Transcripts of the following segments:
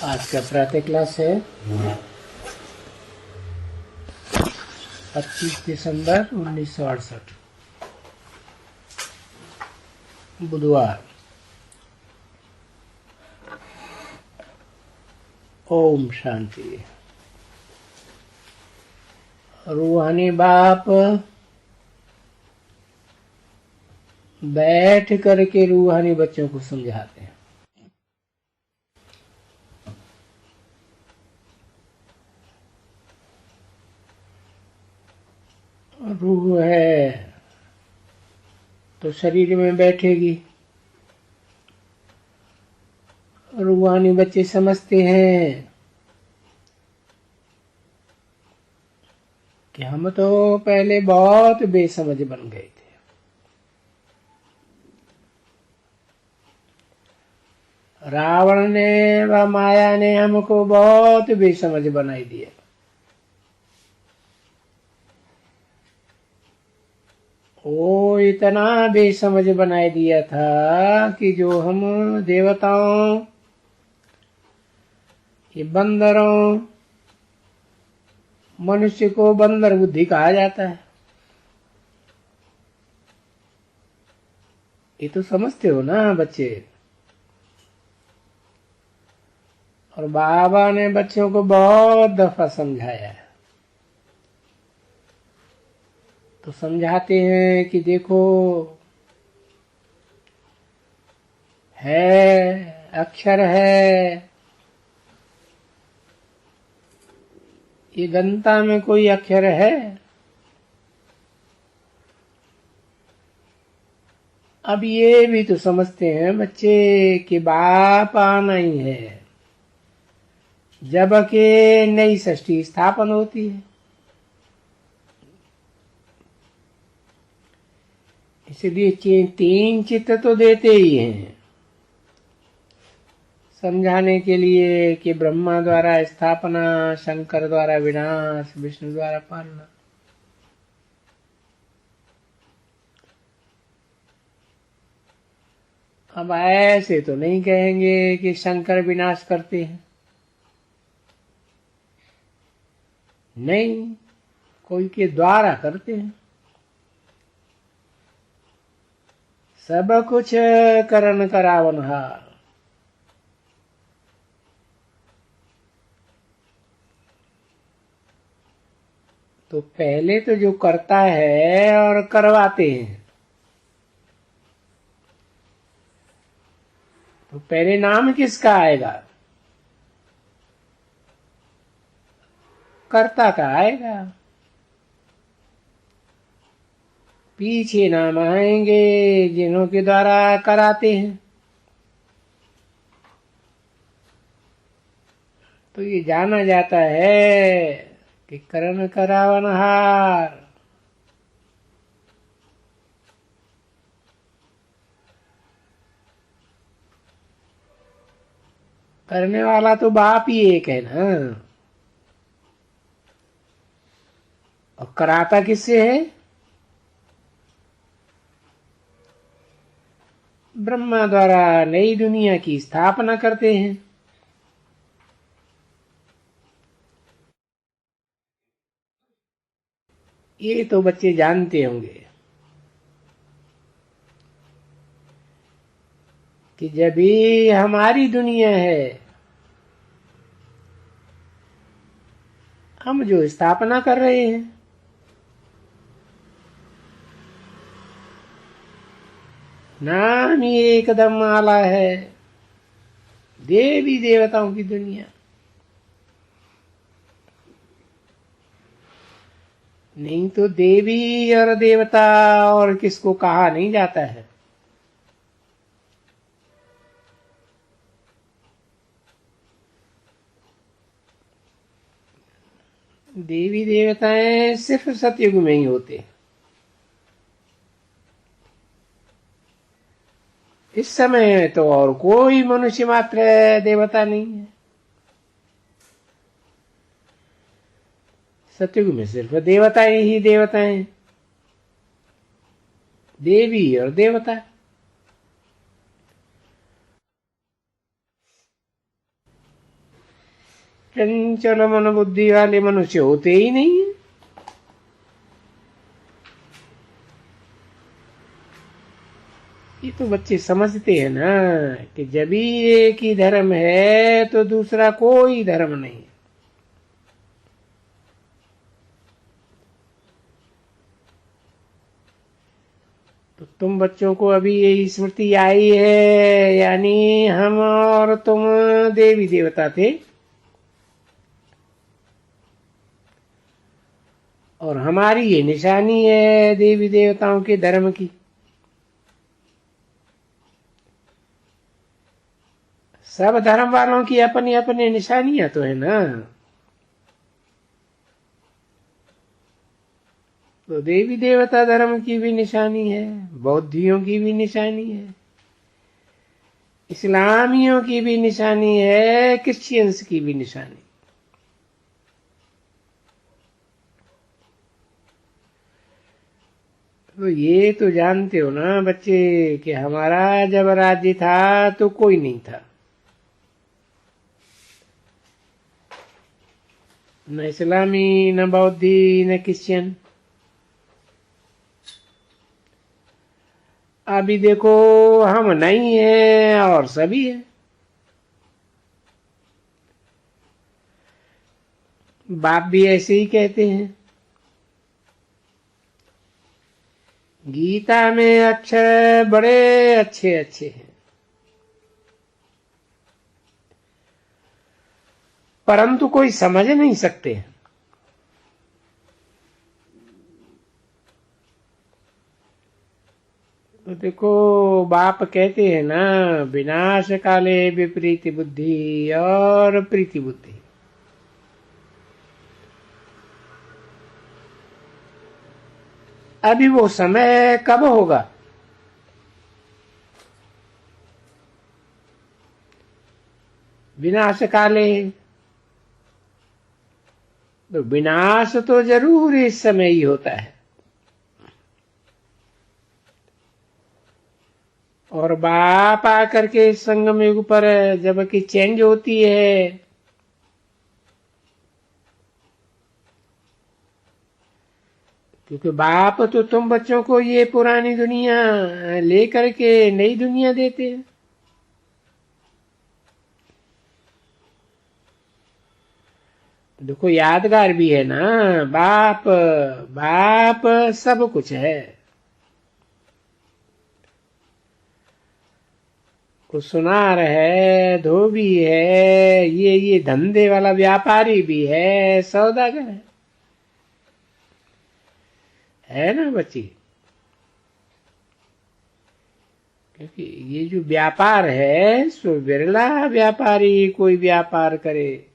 आज का प्रातः क्लास है 25 दिसंबर 1968 बुधवार। ओम शांति। रूहानी बाप बैठ करके रूहानी बच्चों को समझाते हैं। रूह है तो शरीर में बैठेगी। रूहानी बच्चे समझते हैं कि हम तो पहले बहुत बेसमझ बन गए थे। रावण ने व माया ने हमको बहुत बेसमझ बनाई दिया। वो इतना बेसमझ बनाए दिया था कि जो हम देवताओं, ये बंदरों, मनुष्य को बंदर बुद्धि कहा जाता है। ये तो समझते हो ना बच्चे। और बाबा ने बच्चों को बहुत दफा समझाया है। तो समझाते हैं कि देखो, है अक्षर है, ये गंता में कोई अक्षर है। अब ये भी तो समझते हैं बच्चे कि बाप आना ही है जब के नई सृष्टि स्थापन होती है। इसलिए तीन चित्र तो देते ही हैं समझाने के लिए कि ब्रह्मा द्वारा स्थापना, शंकर द्वारा विनाश, विष्णु द्वारा पालना। अब ऐसे तो नहीं कहेंगे कि शंकर विनाश करते हैं, नहीं, कोई के द्वारा करते हैं। सब कुछ करन करावनहार। तो पहले तो जो करता है और करवाते हैं, तो पहले नाम किसका आएगा? कर्ता का आएगा। पीछे नाम आएंगे जिन्हों के द्वारा कराते हैं। तो ये जाना जाता है कि करन करावनहार। करने वाला तो बाप ही एक है ना। और कराता किससे है? ब्रह्मा द्वारा नई दुनिया की स्थापना करते हैं। ये तो बच्चे जानते होंगे कि जब भी हमारी दुनिया है, हम जो स्थापना कर रहे हैं, नाम ही एकदम आला है, देवी देवताओं की दुनिया। नहीं तो देवी और देवता और किसको कहा नहीं जाता है। देवी देवताएं सिर्फ सतयुग में ही होते। इस समय तो और कोई मनुष्य मात्र देवता नहीं है। सतयुग में सिर्फ देवताएं ही देवताएं, देवी और देवता। चंचल मन बुद्धि वाले मनुष्य होते ही नहीं है। ये तो बच्चे समझते हैं ना कि जब भी एक ही धर्म है तो दूसरा कोई धर्म नहीं। तो तुम बच्चों को अभी ये स्मृति आई है, यानी हम और तुम देवी देवता थे और हमारी ये निशानी है देवी देवताओं के धर्म की। सब धर्म वालों की अपनी अपनी निशानियां तो है ना। तो देवी देवता धर्म की भी निशानी है, बौद्धियों की भी निशानी है, इस्लामियों की भी निशानी है, क्रिश्चियंस की भी निशानी। तो ये तो जानते हो ना बच्चे कि हमारा जब राज्य था तो कोई नहीं था, न इस्लामी, न बौद्धि, न क्रिश्चियन। अभी देखो हम नहीं है और सभी है। बाप भी ऐसे ही कहते हैं। गीता में अक्षर बड़े अच्छे अच्छे हैं, परंतु कोई समझ नहीं सकते। तो देखो बाप कहते हैं ना, विनाश काले विपरीत बुद्धि और प्रीति बुद्धि। अभी वो समय कब होगा? विनाश काले, तो विनाश तो जरूर इस समय ही होता है। और बाप आकर के संगम युग पर जबकि चेंज होती है, क्योंकि बाप तो तुम बच्चों को ये पुरानी दुनिया लेकर के नई दुनिया देते हैं। देखो यादगार भी है ना, बाप बाप सब कुछ है। कुछ सुनार है, धोबी है, ये धंधे वाला व्यापारी भी है, सौदागर है ना बच्ची। क्योंकि ये जो व्यापार है सो बिरला व्यापारी कोई व्यापार करे,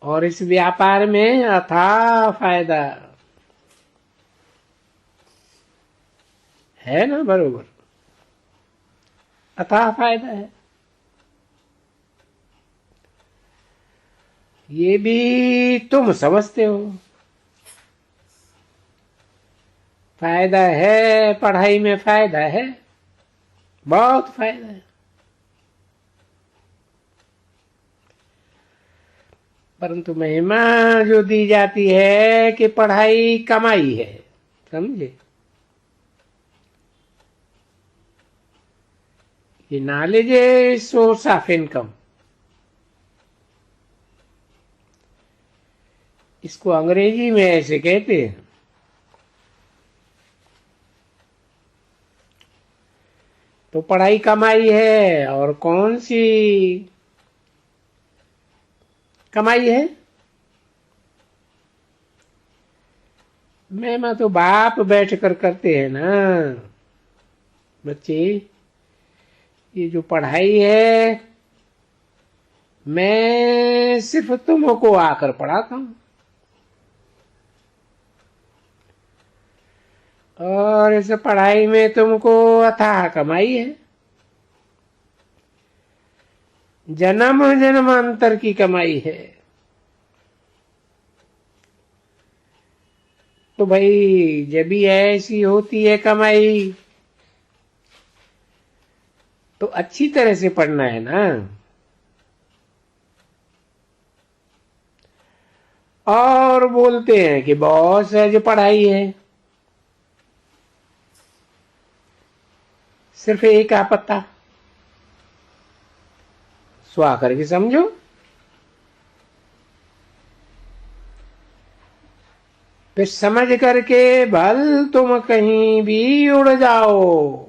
और इस व्यापार में अथाह फायदा है ना, बरोबर अथाह फायदा है। ये भी तुम समझते हो, फायदा है, पढ़ाई में फायदा है, बहुत फायदा है। परंतु महिमा जो दी जाती है कि पढ़ाई कमाई है, समझे। ये नॉलेज है सोर्स ऑफ इनकम, इसको अंग्रेजी में ऐसे कहते हैं। तो पढ़ाई कमाई है, और कौन सी कमाई है? मैं तो बाप बैठ कर करते हैं ना बच्चे। ये जो पढ़ाई है मैं सिर्फ तुमको आकर पढ़ाता हूं, और इस पढ़ाई में तुमको अथाह कमाई है, जन्म जन्मांतर की कमाई है। तो भाई जब भी ऐसी होती है कमाई, तो अच्छी तरह से पढ़ना है ना। और बोलते हैं कि बहुत सहज पढ़ाई है, सिर्फ एक आपत्ता, स्वा करके समझो। फिर समझ करके भल तुम कहीं भी उड़ जाओ,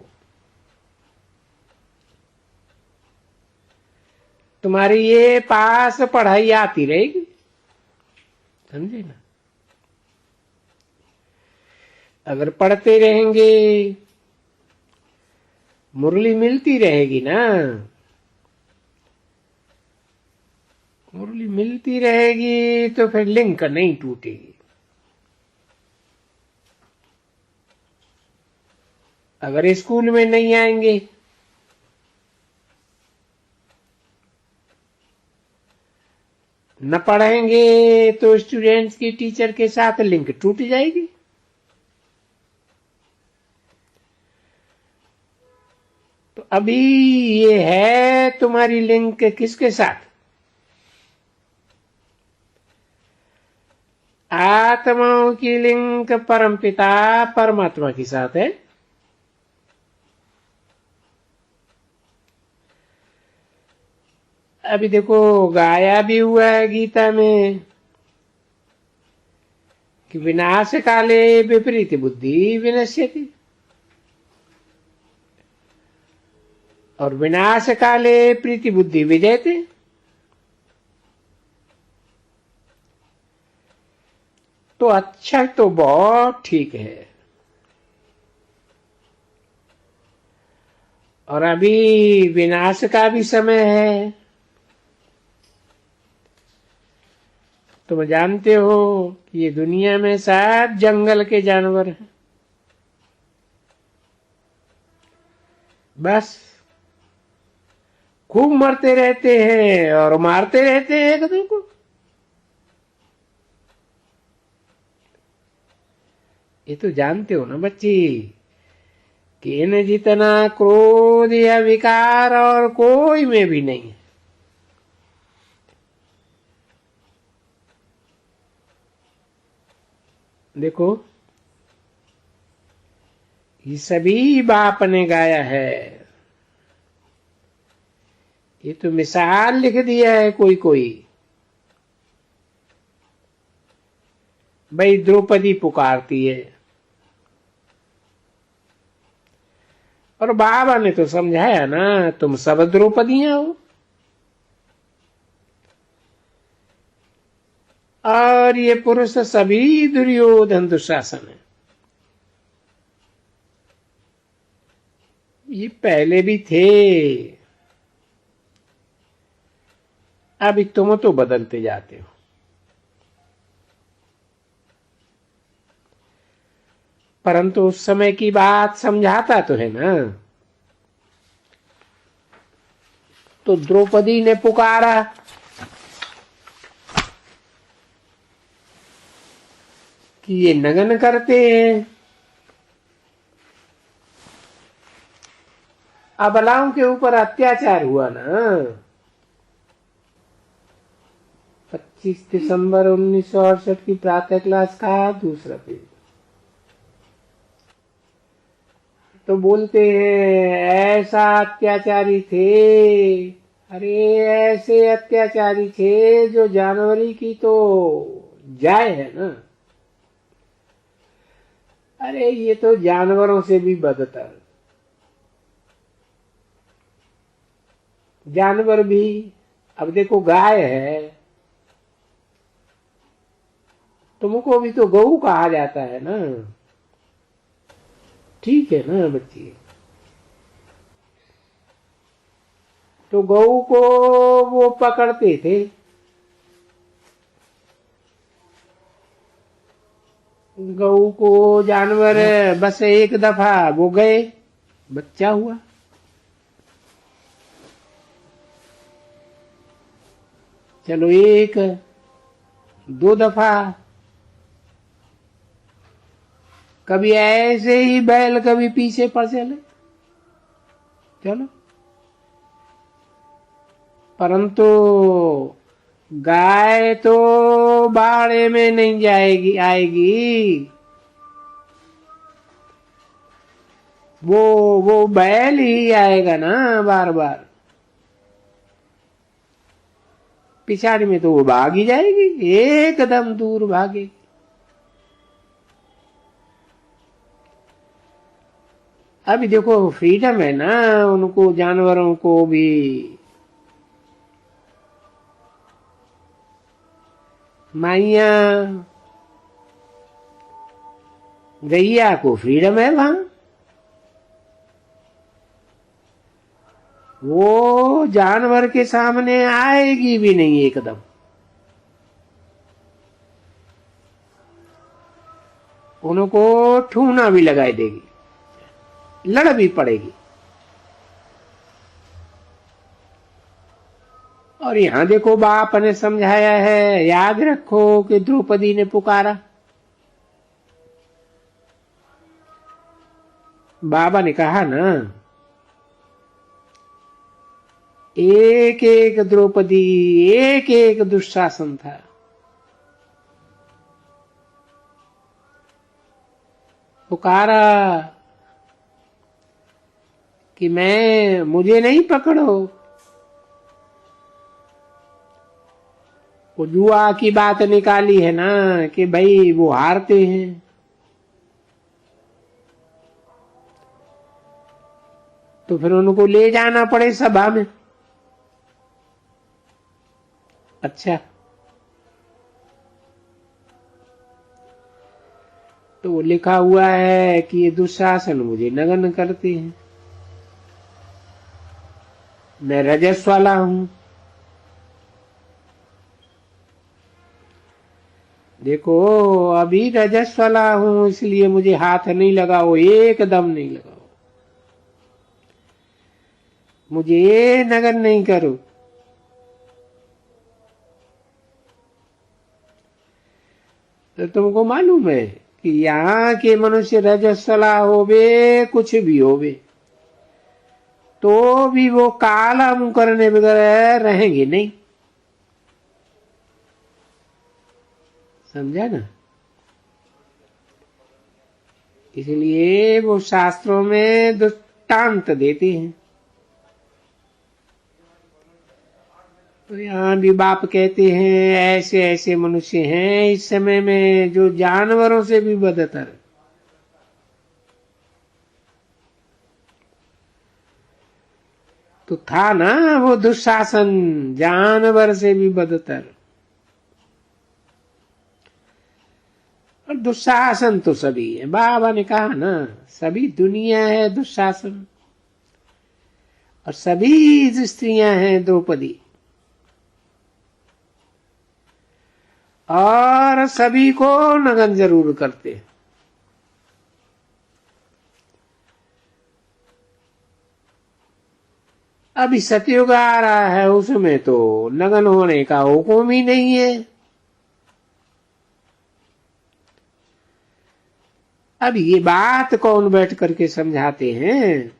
तुम्हारी ये पास पढ़ाई आती रहेगी, समझे ना। अगर पढ़ते रहेंगे मुरली मिलती रहेगी ना, मुरली मिलती रहेगी तो फिर लिंक नहीं टूटेगी। अगर स्कूल में नहीं आएंगे न पढ़ेंगे तो स्टूडेंट्स की टीचर के साथ लिंक टूट जाएगी। तो अभी ये है तुम्हारी लिंक किसके साथ? आत्माओं की लिंक परमपिता परमात्मा के साथ है। अभी देखो गाया भी हुआ है गीता में कि विनाश काले विपरीत बुद्धि विनश्यति, और विनाश काले प्रीति बुद्धि विजयते। तो अच्छा तो बहुत ठीक है। और अभी विनाश का भी समय है। तुम जानते हो कि ये दुनिया में सब जंगल के जानवर हैं, बस खूब मरते रहते हैं और मारते रहते हैं एक दूसरे को। ये तो जानते हो ना बच्ची कि इन्हें जितना क्रोध या विकार और कोई में भी नहीं है। देखो ये सभी बाप ने गाया है, ये तो मिसाल लिख दिया है कोई कोई। भाई द्रौपदी पुकारती है और बाबा ने तो समझाया ना, तुम सब द्रौपदियां हो। और ये पुरुष सभी दुर्योधन दुशासन है। ये पहले भी थे, अभी तुम तो बदलते जाते हो। परंतु उस समय की बात समझाता तो है ना। तो द्रौपदी ने पुकारा कि ये नगन करते हैं, अबलाओं के ऊपर अत्याचार हुआ ना। 25 दिसंबर 1968 की प्रातः क्लास का दूसरा पेज। तो बोलते हैं ऐसा अत्याचारी थे, अरे ऐसे अत्याचारी थे जो जानवरी की तो जाए है ना। अरे ये तो जानवरों से भी बदतर। जानवर भी, अब देखो गाय है, तुमको भी तो गऊ कहा जाता है ना, ठीक है ना बच्ची। तो गऊ को वो पकड़ते थे, गऊ को जानवर बस एक दफा वो गए, बच्चा हुआ, चलो एक दो दफा, कभी ऐसे ही बैल कभी पीछे पड़ चले, चलो परंतु गाय तो बाड़े में नहीं जाएगी, आएगी। वो बैल ही आएगा ना बार बार। पिछाड़ी में तो वो भाग ही जाएगी, एकदम दूर भागेगी। अभी देखो फ्रीडम है ना उनको, जानवरों को भी। माइया गैया को फ्रीडम है वहां, वो जानवर के सामने आएगी भी नहीं एकदम। उनको ठूना भी लगाई देगी, लड़ भी पड़ेगी। और यहां देखो बाप ने समझाया है, याद रखो कि द्रौपदी ने पुकारा। बाबा ने कहा ना, एक एक द्रौपदी, एक एक दुशासन था। पुकारा कि मुझे नहीं पकड़ो। वो जुआ की बात निकाली है ना कि भाई वो हारते हैं। तो फिर उनको ले जाना पड़े सभा में। अच्छा, तो वो लिखा हुआ है कि ये दुशासन मुझे नगन करते हैं, मैं रजस वाला हूं। देखो अभी रजस वाला हूं, इसलिए मुझे हाथ नहीं लगाओ, एकदम नहीं लगाओ, मुझे नगन नहीं करो। तो तुमको मालूम है कि यहाँ के मनुष्य रजस्वला होवे, कुछ भी होवे, तो भी वो काला मुंह करने बगैर रहेंगे नहीं। समझा ना? इसलिए वो शास्त्रों में दृष्टांत देते हैं। तो यहाँ भी बाप कहते हैं ऐसे ऐसे मनुष्य हैं इस समय में जो जानवरों से भी बदतर। तो था ना वो दुशासन, जानवर से भी बदतर। और दुशासन तो सभी है, बाबा ने कहा ना, सभी दुनिया है दुशासन, और सभी स्त्रियां हैं द्रौपदी, और सभी को नगन जरूर करते हैं। अभी सतयुग आ रहा है, उसमें तो नगन होने का हुक्म ही नहीं है। अब ये बात कौन बैठ करके समझाते हैं?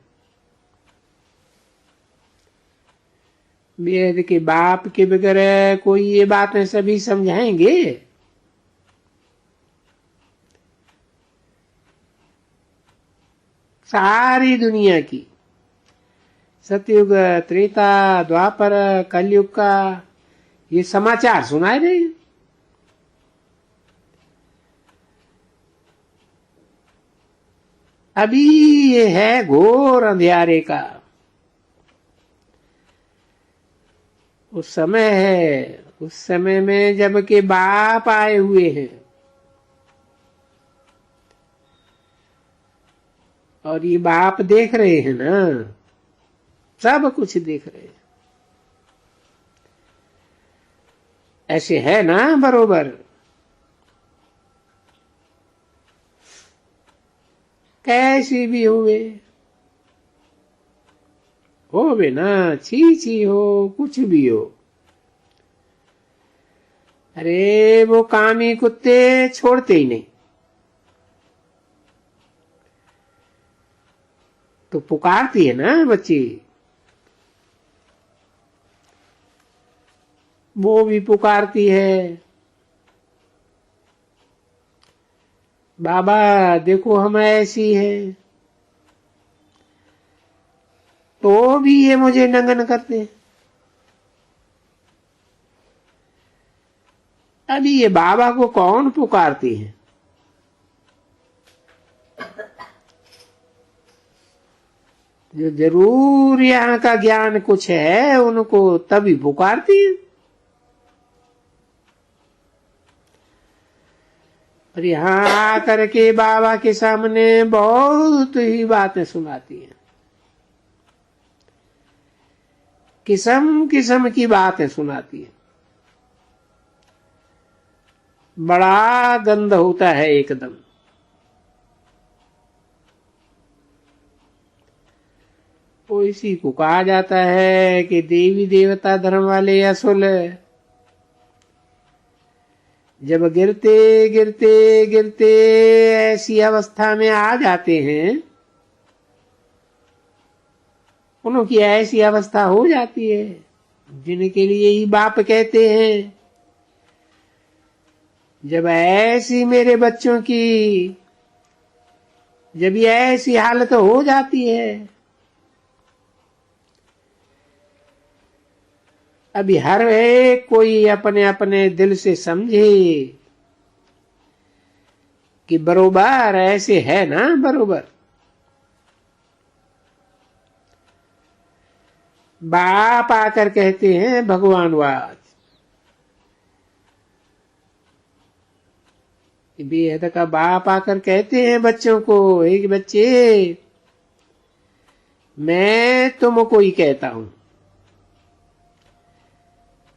वेद के बाप के बगैर कोई ये बातें सभी समझाएंगे? सारी दुनिया की, सतयुग, त्रेता, द्वापर, कलयुग का ये समाचार सुनाए रहे हैं। अभी ये है घोर अंधियारे का उस समय है, उस समय में जब के बाप आए हुए हैं, और ये बाप देख रहे हैं ना, सब कुछ देख रहे हैं। ऐसे है ना बरोबर? कैसी भी होवे ना, छी हो, कुछ भी हो। अरे वो कामी कुत्ते छोड़ते ही नहीं। तो पुकारती है ना बच्ची, वो भी पुकारती है, बाबा देखो हम ऐसी है, तो भी ये मुझे नंगन करते हैं। अभी ये बाबा को कौन पुकारती है? जो जरूर यहाँ का ज्ञान कुछ है उनको तभी पुकारती है। और यहाँ आकर के बाबा के सामने बहुत ही बातें सुनाती हैं, किस्म किस्म की बातें सुनाती है। बड़ा गंध होता है एकदम। तो इसी को कहा जाता है कि देवी देवता धर्म वाले असुल जब गिरते गिरते गिरते ऐसी अवस्था में आ जाते हैं, उनकी ऐसी अवस्था हो जाती है जिनके लिए ही बाप कहते हैं, जब ऐसी मेरे बच्चों की जब ये ऐसी हालत हो जाती है, अभी हर एक कोई अपने अपने दिल से समझे कि बरोबर ऐसे है ना, बरोबर बाप आकर कहते हैं भगवानवाद। बेहद का बाप आकर कहते हैं बच्चों को, एक बच्चे मैं तुमको ही कहता हूं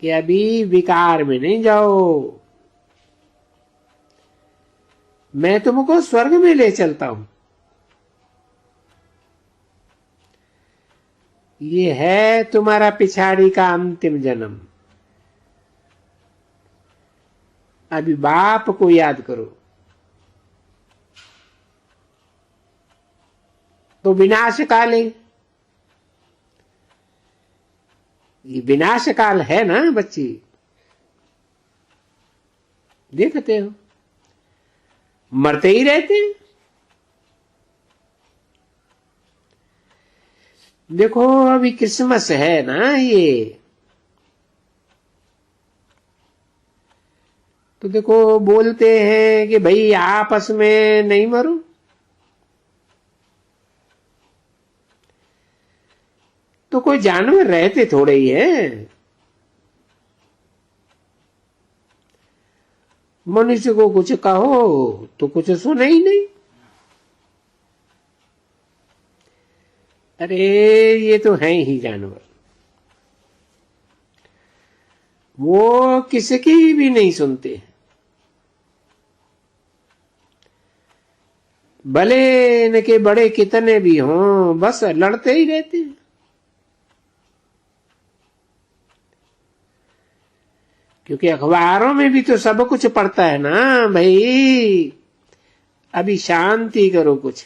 कि अभी विकार में नहीं जाओ, मैं तुमको स्वर्ग में ले चलता हूं। ये है तुम्हारा पिछाड़ी का अंतिम जन्म। अभी बाप को याद करो। तो विनाश काल है, ये विनाश काल है ना बच्ची, देखते हो मरते ही रहते हैं। देखो अभी क्रिसमस है ना ये, तो देखो बोलते हैं कि भाई आपस में नहीं मरो, तो कोई जानवर रहते थोड़े ही है, मनुष्य को कुछ कहो तो कुछ सुने ही नहीं। अरे ये तो है ही जानवर, वो किसकी भी नहीं सुनते, भले इनके बड़े कितने भी हों, बस लड़ते ही रहते हैं। क्योंकि अखबारों में भी तो सब कुछ पढ़ता है ना भाई, अभी शांति करो कुछ,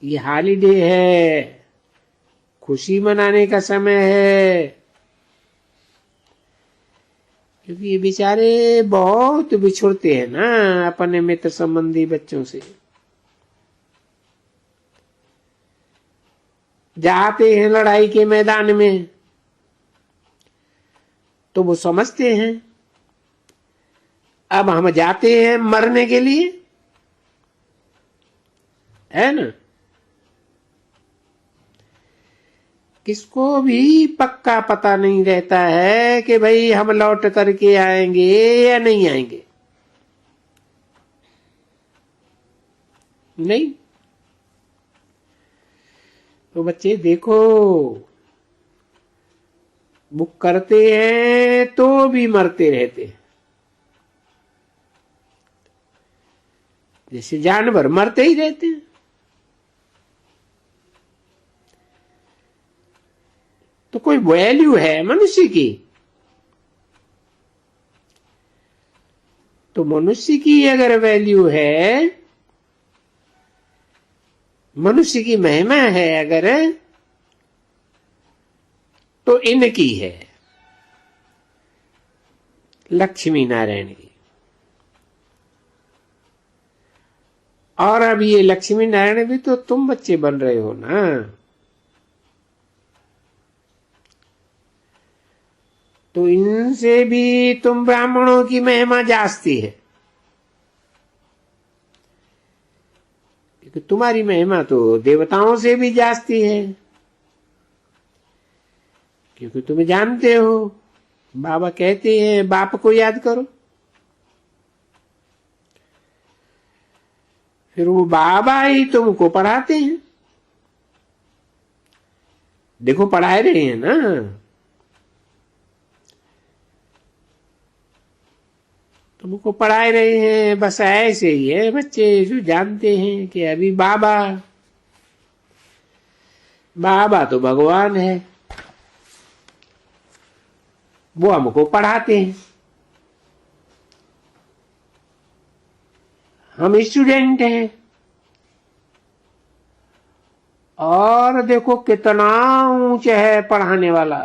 ये हॉलीडे है, खुशी मनाने का समय है। क्योंकि ये बेचारे बहुत बिछुड़ते हैं ना अपने मित्र संबंधी बच्चों से, जाते हैं लड़ाई के मैदान में तो वो समझते हैं अब हम जाते हैं मरने के लिए, है ना। किसको भी पक्का पता नहीं रहता है कि भाई हम लौट करके आएंगे या नहीं आएंगे, नहीं। तो बच्चे देखो बुक करते हैं तो भी मरते रहते हैं, जैसे जानवर मरते ही रहते हैं। तो कोई वैल्यू है मनुष्य की? तो मनुष्य की अगर वैल्यू है, मनुष्य की महिमा है अगर, तो इनकी है, लक्ष्मी नारायण की। और अब ये लक्ष्मी नारायण भी तो तुम बच्चे बन रहे हो ना। तो इनसे भी तुम ब्राह्मणों की महिमा जास्ती है, क्योंकि तुम्हारी महिमा तो देवताओं से भी जास्ती है। क्योंकि तुम जानते हो, बाबा कहते हैं बाप को याद करो। फिर वो बाबा ही तुमको पढ़ाते हैं। देखो पढ़ा रहे हैं ना। तुमको पढ़ा रहे हैं। बस ऐसे ही है बच्चे जो जानते हैं कि अभी बाबा तो भगवान है, वो हमको पढ़ाते हैं। हम स्टूडेंट हैं। और देखो कितना ऊंचा है पढ़ाने वाला,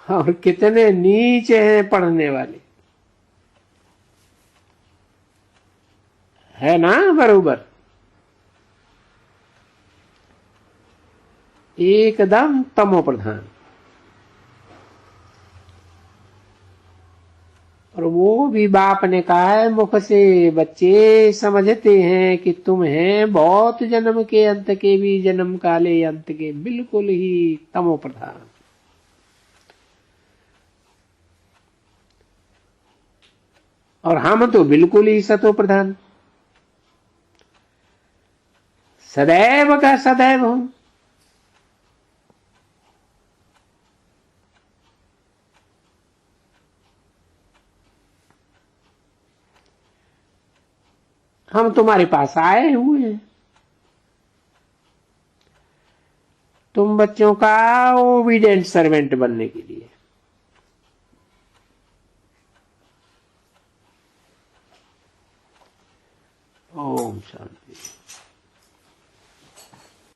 और कितने नीचे हैं पढ़ने वाले, है ना बरोबर। एकदम तमो प्रधान। और वो भी बाप ने कहा है मुख से, बच्चे समझते हैं कि तुम हैं बहुत जन्म के अंत के भी, जन्म काले अंत के बिल्कुल ही तमो प्रधान। और हम तो बिल्कुल ही सतो प्रधान, सदैव का सदैव हूं। हम तुम्हारे पास आए हुए हैं तुम बच्चों का ओबीडिएंट सर्वेंट बनने के लिए। ओम शांति।